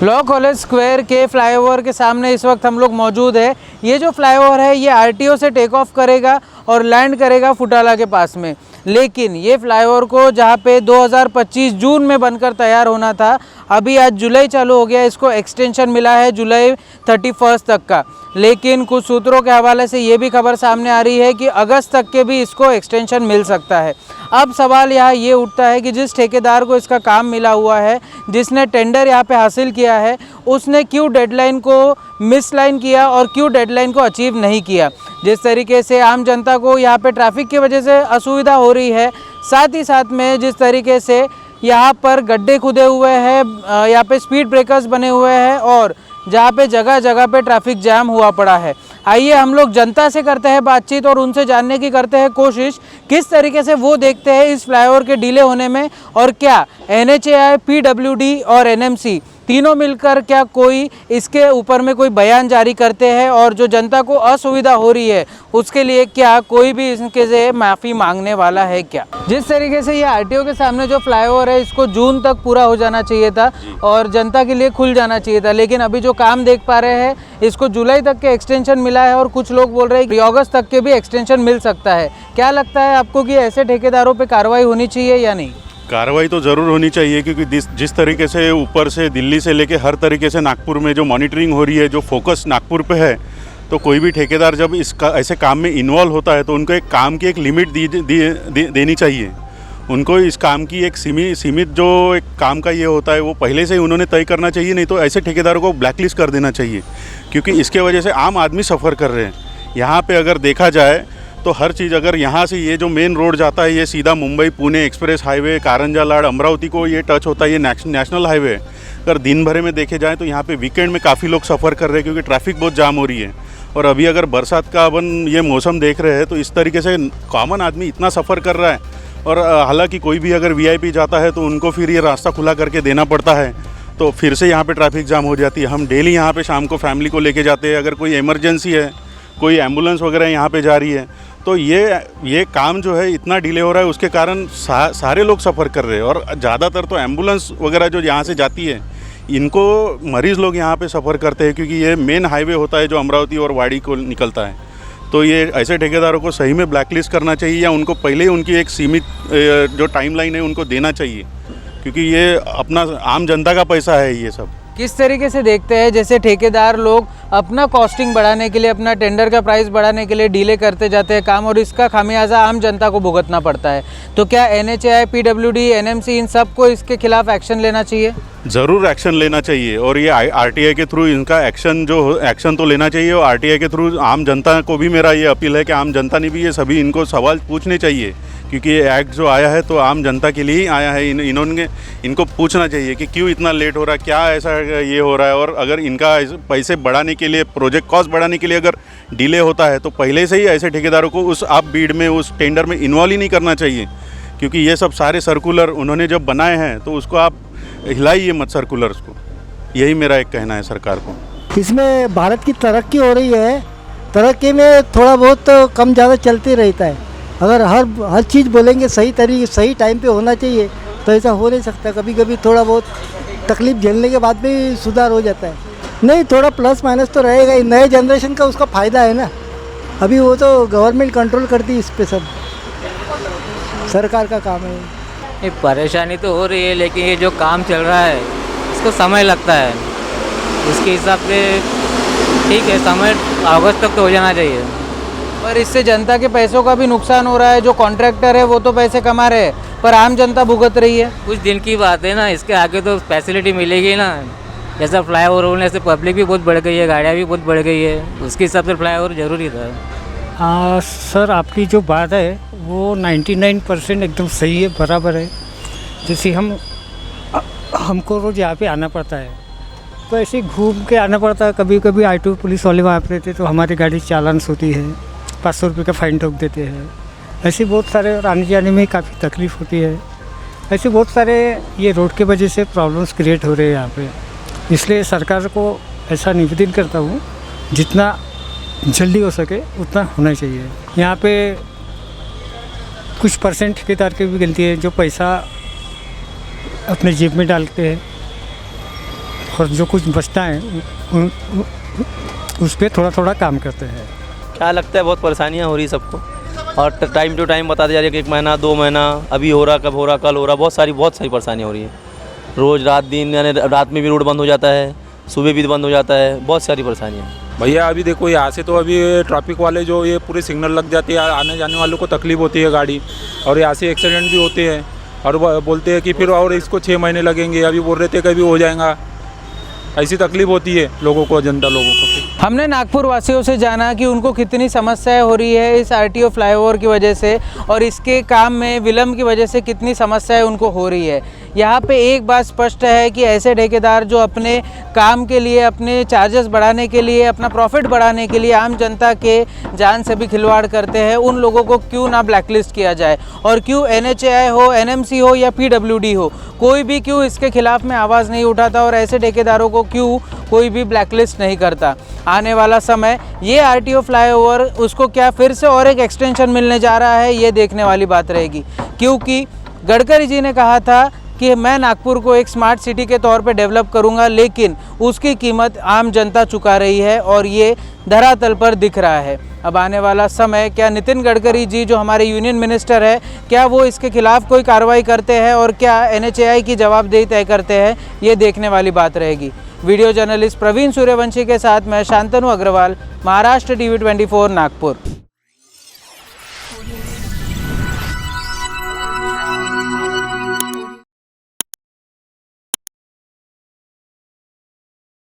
Law college square के flyover के सामने इस वक्त हम लोग मौजूद है। ये जो फ्लाईओवर है ये आरटीओ से टेक ऑफ करेगा और लैंड करेगा फुटाला के पास में, लेकिन ये फ्लाईओवर को जहाँ पे 2025 जून में बनकर तैयार होना था, अभी आज जुलाई चालू हो गया, इसको एक्सटेंशन मिला है जुलाई 31 तक का। लेकिन कुछ सूत्रों के हवाले से ये भी खबर सामने आ रही है कि अगस्त तक के भी इसको एक्सटेंशन मिल सकता है। अब सवाल यहाँ ये उठता है कि जिस ठेकेदार को इसका काम मिला हुआ है, जिसने टेंडर यहाँ पे हासिल किया है, उसने क्यों डेडलाइन को मिसलाइन किया और क्यों डेडलाइन को अचीव नहीं किया। जिस तरीके से आम जनता को यहाँ पे ट्रैफिक की वजह से असुविधा हो रही है, साथ ही साथ में जिस तरीके से यहाँ पर गड्ढे खुदे हुए हैं, यहाँ पे स्पीड ब्रेकर्स बने हुए हैं और जहाँ पे जगह जगह पे ट्रैफिक जैम हुआ पड़ा है। आइए हम लोग जनता से करते हैं बातचीत और उनसे जानने की करते हैं कोशिश, किस तरीके से वो देखते हैं इस फ्लाईओवर के डिले होने में, और क्या NHAI, PWD और NMC तीनों मिलकर क्या कोई इसके ऊपर में कोई बयान जारी करते हैं, और जो जनता को असुविधा हो रही है उसके लिए क्या कोई भी इसके से माफ़ी मांगने वाला है क्या। जिस तरीके से ये आरटीओ के सामने जो फ्लाईओवर है इसको जून तक पूरा हो जाना चाहिए था और जनता के लिए खुल जाना चाहिए था, लेकिन अभी जो काम देख पा रहे हैं इसको जुलाई तक के एक्सटेंशन मिला है और कुछ लोग बोल रहे हैं कि अगस्त तक के भी एक्सटेंशन मिल सकता है। क्या लगता है आपको कि ऐसे ठेकेदारों पर कार्रवाई होनी चाहिए या नहीं? कार्रवाई तो ज़रूर होनी चाहिए, क्योंकि जिस तरीके से ऊपर से दिल्ली से लेके हर तरीके से नागपुर में जो मॉनिटरिंग हो रही है, जो फोकस नागपुर पे है, तो कोई भी ठेकेदार जब ऐसे काम में इन्वॉल्व होता है तो उनको एक काम की एक लिमिट देनी चाहिए। उनको इस काम की एक सीमित जो एक काम का ये होता है वो पहले से ही उन्होंने तय करना चाहिए, नहीं तो ऐसे ठेकेदारों को ब्लैकलिस्ट कर देना चाहिए, क्योंकि इसके वजह से आम आदमी सफ़र कर रहे हैं। यहाँ पे अगर देखा जाए तो हर चीज़, अगर यहाँ से ये जो मेन रोड जाता है ये सीधा मुंबई पुणे एक्सप्रेस हाईवे, कारंजा लाड़ अमरावती को ये टच होता है, ये नेशनल हाईवे। अगर दिन भर में देखे जाए तो यहाँ पे वीकेंड में काफ़ी लोग सफ़र कर रहे हैं, क्योंकि ट्रैफिक बहुत जाम हो रही है। और अभी अगर बरसात का अपन ये मौसम देख रहे हैं तो इस तरीके से कॉमन आदमी इतना सफ़र कर रहा है, और हालांकि कोई भी अगर VIP जाता है तो उनको फिर ये रास्ता खुला करके देना पड़ता है, तो फिर से यहाँ पर ट्रैफिक जाम हो जाती है। हम डेली यहाँ पर शाम को फैमिली को लेके जाते हैं, अगर कोई इमरजेंसी है, कोई एम्बुलेंस वगैरह यहाँ पे जा रही है, तो ये काम जो है इतना डिले हो रहा है, उसके कारण सारे लोग सफ़र कर रहे हैं। और ज़्यादातर तो एम्बुलेंस वगैरह जो यहाँ से जाती है, इनको मरीज़ लोग यहाँ पे सफ़र करते हैं, क्योंकि ये मेन हाईवे होता है जो अमरावती और वाड़ी को निकलता है। तो ये ऐसे ठेकेदारों को सही में ब्लैकलिस्ट करना चाहिए, या उनको पहले ही उनकी एक सीमित जो टाइमलाइन है उनको देना चाहिए, क्योंकि ये अपना आम जनता का पैसा है ये सब। किस तरीके से देखते हैं जैसे ठेकेदार लोग अपना कॉस्टिंग बढ़ाने के लिए, अपना टेंडर का प्राइस बढ़ाने के लिए डिले करते जाते हैं काम, और इसका खामियाजा आम जनता को भुगतना पड़ता है, तो क्या NHAI, PWD, NMC इन सब को इसके खिलाफ एक्शन लेना चाहिए? ज़रूर एक्शन लेना चाहिए, और ये RTI के थ्रू इनका एक्शन तो लेना चाहिए। और RTI के थ्रू आम जनता को भी मेरा ये अपील है कि आम जनता ने भी ये सभी इनको सवाल पूछने चाहिए, क्योंकि ये एक्ट जो आया है तो आम जनता के लिए ही आया है। इनको पूछना चाहिए कि क्यों इतना लेट हो रहा है, क्या ऐसा ये हो रहा है, और अगर इनका पैसे बढ़ाने के लिए, प्रोजेक्ट कॉस्ट बढ़ाने के लिए अगर डिले होता है तो पहले से ही ऐसे ठेकेदारों को उस आप बीड में, उस टेंडर में इन्वॉल्व ही नहीं करना चाहिए, क्योंकि ये सब सारे सर्कुलर उन्होंने जब बनाए हैं तो उसको आप हिलाइए मत सर्कुलर्स को। यही मेरा एक कहना है सरकार को। इसमें भारत की तरक्की हो रही है, तरक्की में थोड़ा बहुत तो कम ज़्यादा चलते रहता है। अगर हर चीज़ बोलेंगे सही टाइम पे होना चाहिए तो ऐसा हो नहीं सकता। कभी कभी थोड़ा बहुत तकलीफ झेलने के बाद भी सुधार हो जाता है। नहीं, थोड़ा प्लस माइनस तो रहेगा ही, नए जनरेशन का उसका फ़ायदा है ना। अभी वो तो गवर्नमेंट कंट्रोल करती है इस पे, सब सरकार का काम है। ये परेशानी तो हो रही है, लेकिन ये जो काम चल रहा है इसको समय लगता है, उसके हिसाब से ठीक है, समय अगस्त तक तो हो जाना चाहिए। पर इससे जनता के पैसों का भी नुकसान हो रहा है। जो कॉन्ट्रैक्टर है वो तो पैसे कमा रहे हैं, पर आम जनता भुगत रही है। कुछ दिन की बात है ना, इसके आगे तो फैसिलिटी मिलेगी ना। जैसा फ्लाईओवर होने से पब्लिक भी बहुत बढ़ गई है, गाड़ियाँ भी बहुत बढ़ गई है, उसके हिसाब से फ्लाईओवर ज़रूरी था। सर, आपकी जो बात है वो 99% एकदम सही है, बराबर है। जैसे हमको रोज़ यहाँ पे आना पड़ता है, तो ऐसे ही घूम के आना पड़ता है। कभी कभी I2 पुलिस वाले वहाँ पे रहते तो हमारी गाड़ी चालान होती है, 500 रुपये का फ़ाइन ठोक देते हैं। ऐसे बहुत सारे, और आने जाने में काफ़ी तकलीफ़ होती है। ऐसे बहुत सारे ये रोड के वजह से प्रॉब्लम्स क्रिएट हो रहे हैं यहाँ पे। इसलिए सरकार को ऐसा निवेदन करता हूँ, जितना जल्दी हो सके उतना होना चाहिए। यहाँ पे कुछ % ठेकेदार की भी गलती है, जो पैसा अपने जेब में डालते हैं, और जो कुछ बचता है उस पर थोड़ा थोड़ा काम करते हैं। क्या लगता है बहुत परेशानियाँ हो रही सबको, और टाइम टू टाइम बताते जा रही है कि 1 महीना 2 महीना अभी हो रहा, कब हो रहा, कल हो रहा, बहुत सारी परेशानियाँ हो रही है। रोज़ रात दिन, यानी रात में भी रोड बंद हो जाता है, सुबह भी बंद हो जाता है, बहुत सारी परेशानियाँ। भैया अभी देखो यहाँ से तो अभी ट्रैफिक वाले जो ये पूरे सिग्नल लग जाती है, आने जाने वालों को तकलीफ होती है गाड़ी, और यहाँ से एक्सीडेंट भी होते हैं, और बोलते हैं कि फिर और इसको 6 महीने लगेंगे, अभी बोल रहे थे कभी हो जाएगा। ऐसी तकलीफ होती है लोगों को, जनता लोगों को। हमने नागपुर वासियों से जाना कि उनको कितनी समस्याएं हो रही है इस आरटीओ फ्लाईओवर की वजह से, और इसके काम में विलम्ब की वजह से कितनी समस्याएं उनको हो रही है। यहाँ पे एक बात स्पष्ट है कि ऐसे ठेकेदार जो अपने काम के लिए, अपने चार्जेस बढ़ाने के लिए, अपना प्रॉफिट बढ़ाने के लिए आम जनता के जान से भी खिलवाड़ करते हैं, उन लोगों को क्यों ना ब्लैकलिस्ट किया जाए, और क्यों NHAI हो, NMC हो या PWD हो, कोई भी क्यों इसके खिलाफ में आवाज़ नहीं उठाता, और ऐसे ठेकेदारों को क्यों कोई भी ब्लैकलिस्ट नहीं करता। आने वाला समय ये आरटीओ फ्लाईओवर उसको क्या फिर से और एक एक्सटेंशन मिलने जा रहा है, ये देखने वाली बात रहेगी। क्योंकि गडकरी जी ने कहा था कि मैं नागपुर को एक स्मार्ट सिटी के तौर पे डेवलप करूंगा, लेकिन उसकी कीमत आम जनता चुका रही है, और ये धरातल पर दिख रहा है। अब आने वाला समय, क्या नितिन गडकरी जी जो हमारे यूनियन मिनिस्टर है, क्या वो इसके खिलाफ कोई कार्रवाई करते हैं, और क्या NHAI की जवाबदेही तय करते हैं, ये देखने वाली बात रहेगी। वीडियो जर्नलिस्ट प्रवीण सूर्यवंशी के साथ मैं शांतनु अग्रवाल, महाराष्ट्र TV 24 नागपुर।